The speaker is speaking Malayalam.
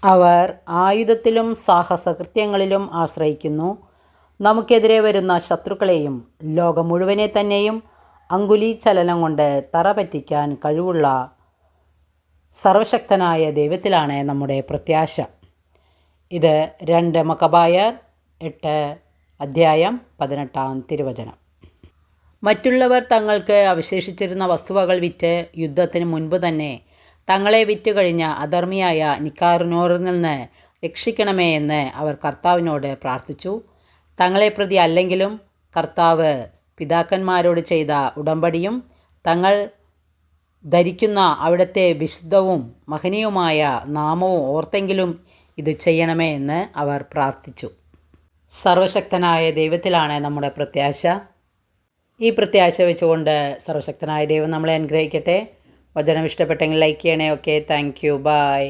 അവർ ആയുധത്തിലും സാഹസകൃത്യങ്ങളിലും ആശ്രയിക്കുന്നു. നമുക്കെതിരെ വരുന്ന ശത്രുക്കളെയും ലോകം മുഴുവനെ തന്നെയും അങ്കുലീചലനം കൊണ്ട് തറ പറ്റിക്കാൻ കഴിവുള്ള സർവശക്തനായ ദൈവത്തിലാണ് നമ്മുടെ പ്രത്യാശ. ഇത് 2 മക്കബായർ 8 അധ്യായം 18 തിരുവചനം. മറ്റുള്ളവർ തങ്ങൾക്ക് അവശേഷിച്ചിരുന്ന വസ്തുവകൾ വിറ്റ് യുദ്ധത്തിന് മുൻപ് തന്നെ തങ്ങളെ വിറ്റുകഴിഞ്ഞ അധർമ്മിയായ നിക്കാറിനോറിൽ നിന്ന് രക്ഷിക്കണമേ എന്ന് അവർ കർത്താവിനോട് പ്രാർത്ഥിച്ചു. തങ്ങളെ പ്രതി അല്ലെങ്കിലും കർത്താവ് പിതാക്കന്മാരോട് ചെയ്ത ഉടമ്പടിയും തങ്ങൾ ധരിക്കുന്ന അവിടുത്തെ വിശുദ്ധവും മഹനീയവുമായ നാമവും ഓർത്തെങ്കിലും ഇത് ചെയ്യണമേ എന്ന് അവർ പ്രാർത്ഥിച്ചു. സർവശക്തനായ ദൈവത്തിലാണ് നമ്മുടെ പ്രത്യാശ. ഈ പ്രത്യാശ വെച്ചുകൊണ്ട് സർവശക്തനായ ദൈവം നമ്മളെ അനുഗ്രഹിക്കട്ടെ. വചനം ഇഷ്ടപ്പെട്ടെങ്കിൽ ലൈക്ക് ചെയ്യണേ. Okay, thank you, by.